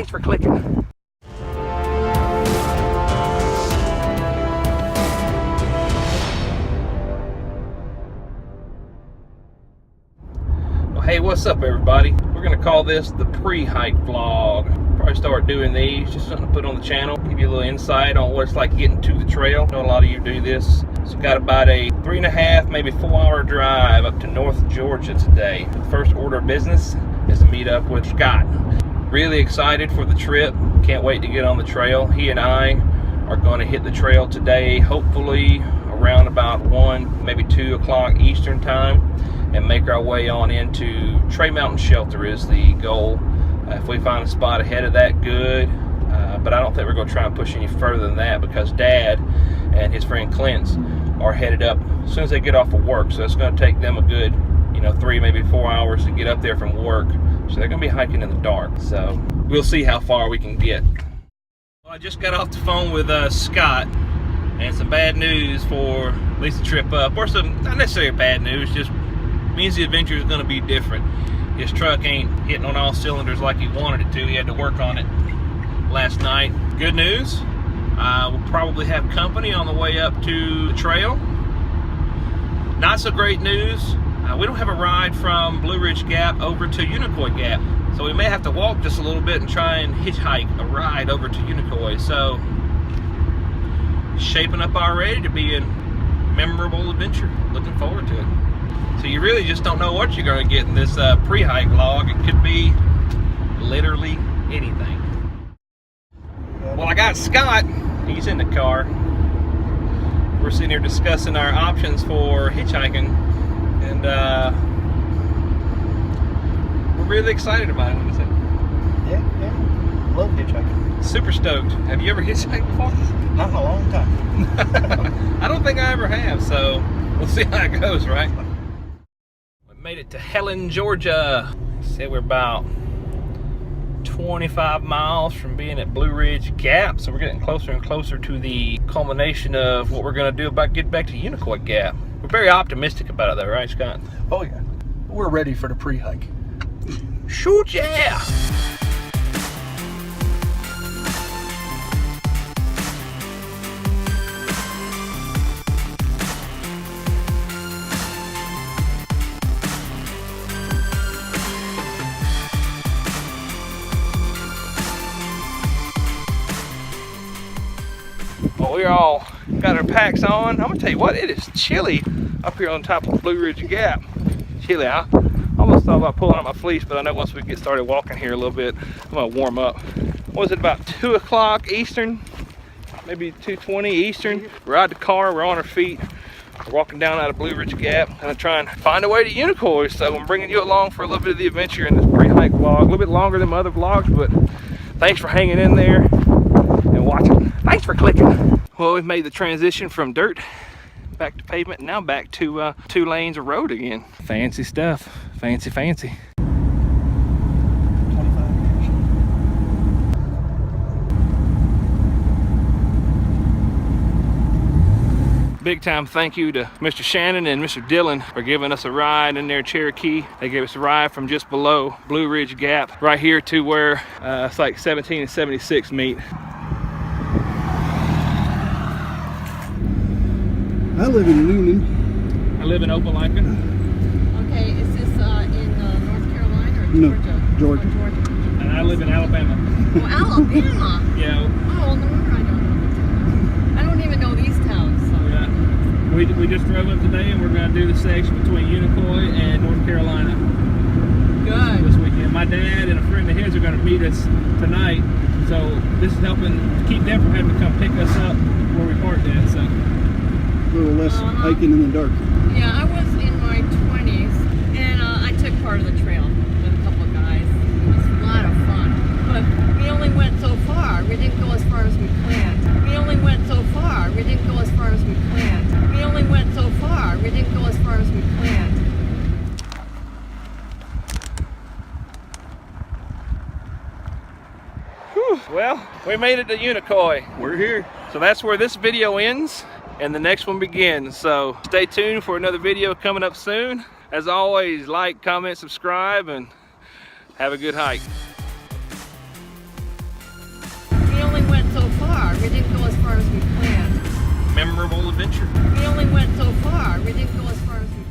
Thanks for clicking. Hey, what's up everybody? We're gonna call this the pre-hike vlog. Probably start doing these, just something to put on the channel, give you a little insight on what it's like getting to the trail. I know a lot of you do this. So got about a 3.5, maybe 4-hour drive up to North Georgia today. The first order of business is to meet up with Scott. Really excited for the trip. Can't wait to get on the trail. He and I are gonna hit the trail today, hopefully around about 1, maybe 2 o'clock Eastern time, and make our way on into Trey Mountain Shelter is the goal. If we find a spot ahead of that, good. But I don't think we're going to try and push any further than that because Dad and his friend Clint's are headed up as soon as they get off of work. So it's going to take them a good, 3, maybe 4 hours to get up there from work. So they're going to be hiking in the dark. So we'll see how far we can get. Well, I just got off the phone with Scott, and some bad news for at least the trip up, or some not necessarily bad news, just means the adventure is going to be different. His truck ain't hitting on all cylinders like he wanted it to. He had to work on it last night. Good news, we'll probably have company on the way up to the trail. Not so great news, we don't have a ride from Blue Ridge Gap over to Unicoi Gap, so we may have to walk just a little bit and try and hitchhike a ride over to Unicoi. So shaping up already to be a memorable adventure. Looking forward to it. So you really just don't know what you're going to get in this pre-hike vlog. It could be literally anything. Well, I got Scott. He's in the car. We're sitting here discussing our options for hitchhiking, and we're really excited about it. What is it? Yeah. Love hitchhiking. Super stoked. Have you ever hitchhiked before? Not in a long time. I don't think I ever have, so we'll see how it goes, right? Made it to Helen, Georgia. Said we're about 25 miles from being at Blue Ridge Gap, so we're getting closer and closer to the culmination of what we're going to do about getting back to Unicoi Gap. We're very optimistic about it though, right, Scott? Oh yeah, we're ready for the pre-hike. Shoot, yeah! Well, we're all got our packs on. I'm gonna tell you what, it is chilly up here on top of Blue Ridge Gap. Chilly. I almost thought about pulling out my fleece, but I know once we get started walking here a little bit, I'm gonna warm up. What was it, about 2 o'clock Eastern? Maybe 2:20 Eastern. We're out of the car, we're on our feet. We're walking down out of Blue Ridge Gap, and I'm trying to find a way to Unicoi. So I'm bringing you along for a little bit of the adventure in this pre-hike vlog. A little bit longer than my other vlogs, but thanks for hanging in there and watching. Thanks for clicking. Well, we've made the transition from dirt back to pavement, and now back to 2 lanes of road again. Fancy stuff. Fancy, fancy. 25 years. Big time thank you to Mr. Shannon and Mr. Dillon for giving us a ride in their Cherokee. They gave us a ride from just below Blue Ridge Gap right here to where it's like 17 and 76 meet. I live in Newnan. I live in Appalachian. Okay, is this in North Carolina or No, Georgia? Georgia. Oh, Georgia. And I live in Alabama. Oh, Alabama. Yeah. Oh, no wonder I don't know. I don't even know these towns. So. Yeah. We just drove up today, and we're going to do the section between Unicoi and North Carolina. Good. This weekend. My dad and a friend of his are going to meet us tonight, so this is helping keep them from having to come pick us up where we parked at. So. A little less hiking in the dark. Yeah, I was in my 20s, and I took part of the trail with a couple of guys. It was a lot of fun, but we only went so far. We didn't go as far as we planned. We only went so far. We didn't go as far as we planned. We only went so far. We didn't go as far as we planned. Whew. Well, we made it to Unicoi. We're here. So that's where this video ends and the next one begins. So stay tuned for another video coming up soon. As always, like, comment, subscribe, and have a good hike. went so far. We didn't go as far as we planned. Memorable adventure. We only went so far. We didn't go as far as we